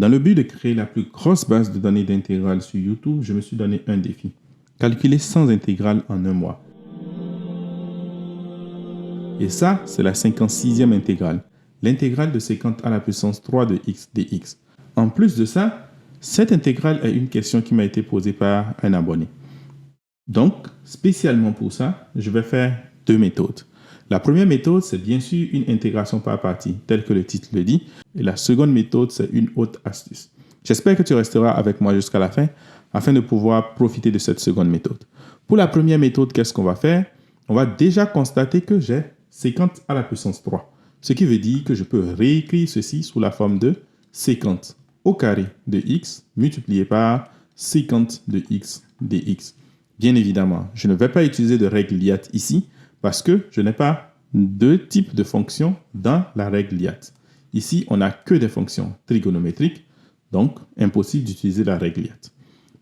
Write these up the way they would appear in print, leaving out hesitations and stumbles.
Dans le but de créer la plus grosse base de données d'intégrales sur YouTube, je me suis donné un défi. Calculer 100 intégrales en un mois. Et ça, c'est la 56e intégrale. L'intégrale de 50 à la puissance 3 de x dx. En plus de ça, cette intégrale est une question qui m'a été posée par un abonné. Donc, spécialement pour ça, je vais faire deux méthodes. La première méthode, c'est bien sûr une intégration par partie, telle que le titre le dit. Et la seconde méthode, c'est une autre astuce. J'espère que tu resteras avec moi jusqu'à la fin afin de pouvoir profiter de cette seconde méthode. Pour la première méthode, qu'est-ce qu'on va faire? On va déjà constater que j'ai 50 à la puissance 3. Ce qui veut dire que je peux réécrire ceci sous la forme de 50 au carré de x multiplié par 50 de x dx. Bien évidemment, je ne vais pas utiliser de règle liat ici parce que je n'ai pas deux types de fonctions dans la règle liat. Ici, on n'a que des fonctions trigonométriques, donc impossible d'utiliser la règle liat.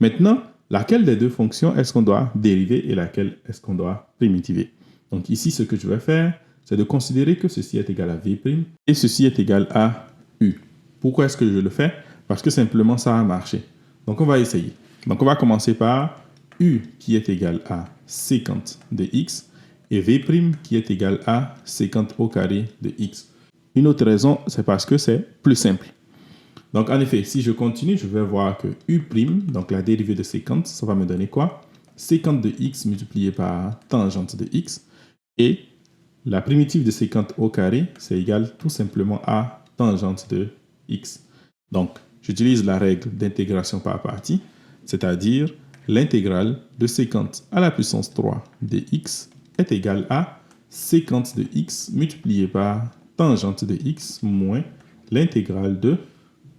Maintenant, laquelle des deux fonctions est-ce qu'on doit dériver et laquelle est-ce qu'on doit primitiver? Donc ici, ce que je vais faire, c'est de considérer que ceci est égal à v' et ceci est égal à u. Pourquoi est-ce que je le fais? Parce que simplement, ça a marché. Donc, on va essayer. Donc, on va commencer par u qui est égal à 50 de x et v' qui est égal à 50 au carré de x. Une autre raison, c'est parce que c'est plus simple. Donc, en effet, si je continue, je vais voir que u', donc la dérivée de 50, ça va me donner quoi? 50 de x multiplié par tangente de x. Et la primitive de 50 au carré, c'est égal tout simplement à tangente de x. Donc, j'utilise la règle d'intégration par partie, c'est-à-dire l'intégrale de 50 à la puissance 3 de x est égale à 50 de x multiplié par tangente de x moins l'intégrale de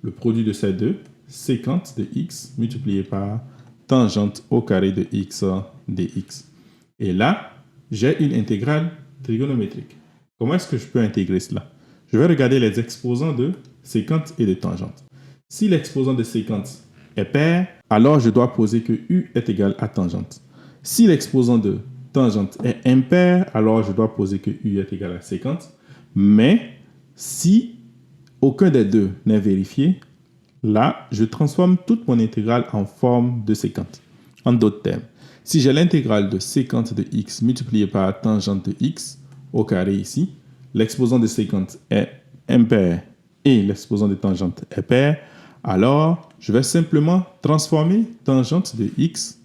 le produit de ces deux, 50 de x multiplié par tangente au carré de x dx. Et là, j'ai une intégrale trigonométrique. Comment est-ce que je peux intégrer cela? Je vais regarder les exposants de 50 et de tangente. Si l'exposant de 50 est pair, alors je dois poser que u est égal à tangente. Si l'exposant de tangente est impair, alors je dois poser que u est égal à 50. Mais si aucun des deux n'est vérifié, là, je transforme toute mon intégrale en forme de 50. En d'autres termes, si j'ai l'intégrale de 50 de x multiplié par tangente de x au carré ici, l'exposant de 50 est impair et l'exposant de tangente est pair, alors je vais simplement transformer tangente de x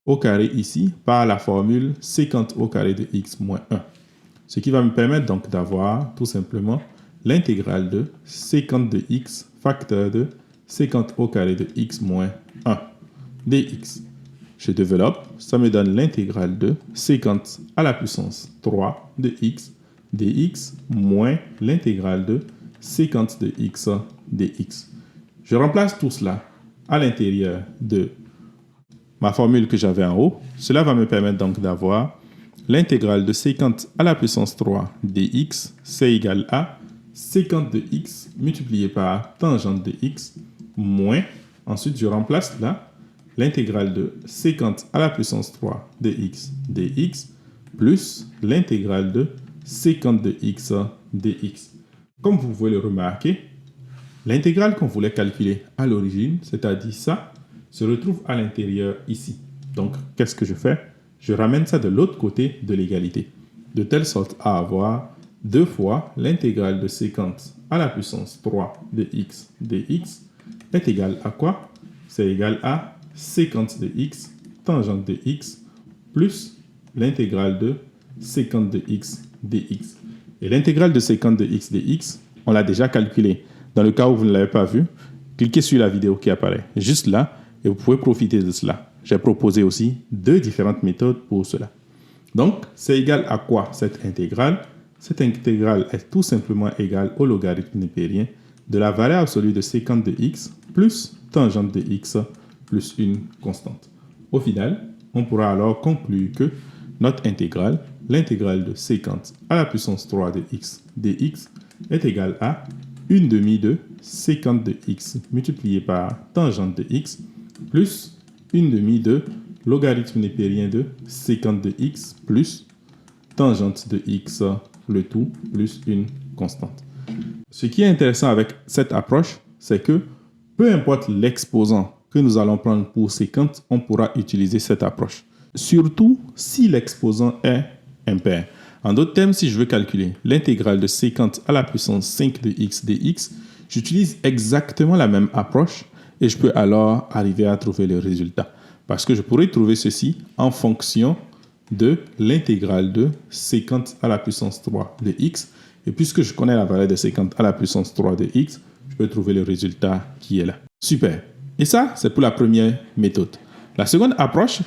au carré ici par la formule 50 au carré de x moins 1. Ce qui va me permettre donc d'avoir tout simplement l'intégrale de 50 de x facteur de 50 au carré de x moins 1 dx. Je développe, ça me donne l'intégrale de 50 à la puissance 3 de x dx moins l'intégrale de 50 de x dx. Je remplace tout cela à l'intérieur de ma formule que j'avais en haut. Cela va me permettre donc d'avoir l'intégrale de 50 à la puissance 3 dx, c'est égal à 50 de x multiplié par tangente de x moins, ensuite je remplace là, l'intégrale de 50 à la puissance 3 de x dx plus l'intégrale de 50 de x dx. Comme vous pouvez le remarquer, l'intégrale qu'on voulait calculer à l'origine, c'est-à-dire ça, se retrouve à l'intérieur ici. Donc, qu'est-ce que je fais? Je ramène ça de l'autre côté de l'égalité, de telle sorte à avoir 2 fois l'intégrale de 50 à la puissance 3 de x dx est égal à quoi? C'est égal à 50 de x tangente de x plus l'intégrale de 50 de x dx. Et l'intégrale de 50 de x dx, on l'a déjà calculé. Dans le cas où vous ne l'avez pas vu, cliquez sur la vidéo qui apparaît juste là et vous pouvez profiter de cela. J'ai proposé aussi 2 différentes méthodes pour cela. Donc, c'est égal à quoi cette intégrale? Cette intégrale est tout simplement égale au logarithme népérien de la valeur absolue de 50 de x plus tangente de x plus une constante. Au final, on pourra alors conclure que notre intégrale, l'intégrale de 50 à la puissance 3 de x dx, est égale à 1/2 de 50 de x multiplié par tangente de x plus 1/2 de logarithme népérien de 50 de x plus tangente de x, le tout plus une constante. Ce qui est intéressant avec cette approche, c'est que Peu importe l'exposant que nous allons prendre pour séquente, on pourra utiliser cette approche. Surtout si l'exposant est impair. En d'autres termes, si je veux calculer l'intégrale de séquente à la puissance 5 de x dx, j'utilise exactement la même approche et je peux alors arriver à trouver le résultat. Parce que je pourrais trouver ceci en fonction de l'intégrale de séquente à la puissance 3 de x. Et puisque je connais la valeur de séquente à la puissance 3 de x, je peux trouver le résultat qui est là. Super. Et ça, c'est pour la première méthode. La seconde approche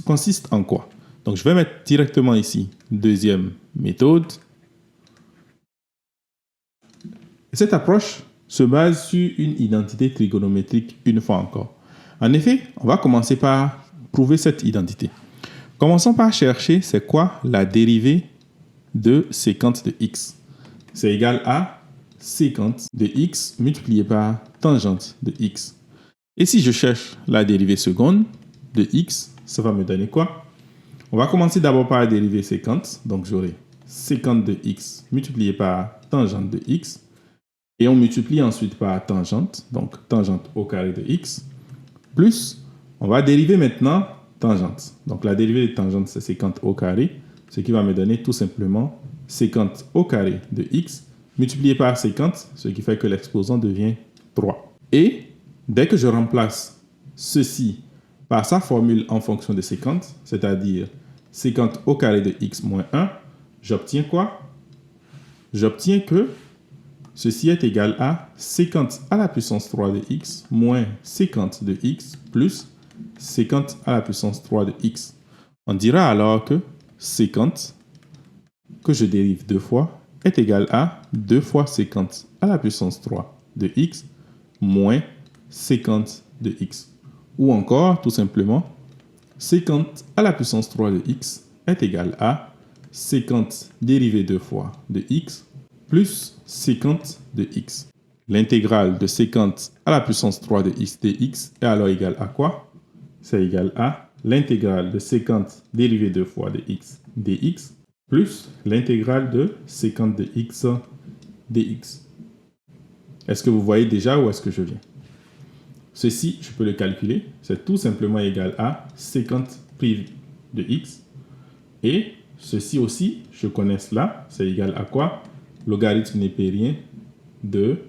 consiste en quoi? Donc, je vais mettre directement ici deuxième méthode. Et cette approche se base sur une identité trigonométrique une fois encore. En effet, on va commencer par prouver cette identité. Commençons par chercher c'est quoi la dérivée de séquente de x. C'est égal à séquente de x multiplié par tangente de x. Et si je cherche la dérivée seconde de x, ça va me donner quoi? On va commencer d'abord par la dérivée séquente. Donc j'aurai séquente de x multiplié par tangente de x. Et on multiplie ensuite par tangente, donc tangente au carré de x, plus, on va dériver maintenant tangente. Donc la dérivée de tangente, c'est séquente au carré, ce qui va me donner tout simplement séquente au carré de x, multiplié par séquente, ce qui fait que l'exposant devient 3. Et dès que je remplace ceci par sa formule en fonction de séquente, c'est-à-dire séquente au carré de x moins 1, j'obtiens quoi? J'obtiens que ceci est égal à séquente à la puissance 3 de x moins séquente de x plus séquente à la puissance 3 de x. On dira alors que séquente, que je dérive deux fois, est égal à 2 fois séquente à la puissance 3 de x moins séquente de x. Ou encore, tout simplement, séquente à la puissance 3 de x est égal à séquente dérivée 2 fois de x plus séquente de x. L'intégrale de séquente à la puissance 3 de x dx est alors égale à quoi? C'est égal à l'intégrale de séquente dérivée 2 fois de x dx plus l'intégrale de séquente de x dx. Est-ce que vous voyez déjà où est-ce que je viens? Ceci, je peux le calculer. C'est tout simplement égal à séquente prime de x. Et ceci aussi, je connais cela. C'est égal à quoi? Logarithme népérien de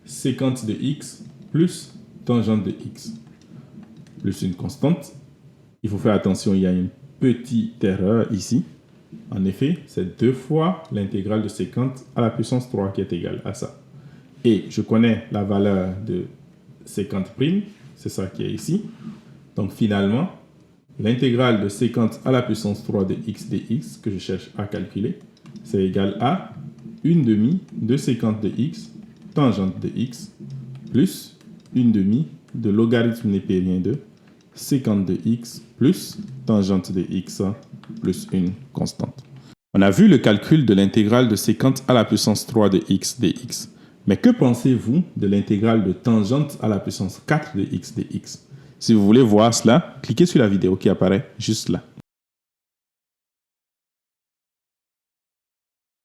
séquente de x plus tangente de x plus une constante. Il faut faire attention, il y a une petite erreur ici. En effet, c'est 2 fois l'intégrale de séquente à la puissance 3 qui est égale à ça. Et je connais la valeur de séquente prime, c'est ça qui est ici. Donc finalement, l'intégrale de séquente à la puissance 3 de x dx que je cherche à calculer, c'est égal à 1/2 de séquente de x tangente de x plus 1/2 de logarithme népérien de séquente de x plus tangente de x plus une constante. On a vu le calcul de l'intégrale de séquente à la puissance 3 de x dx. Mais que pensez-vous de l'intégrale de tangente à la puissance 4 de x dx? Si vous voulez voir cela, cliquez sur la vidéo qui apparaît juste là.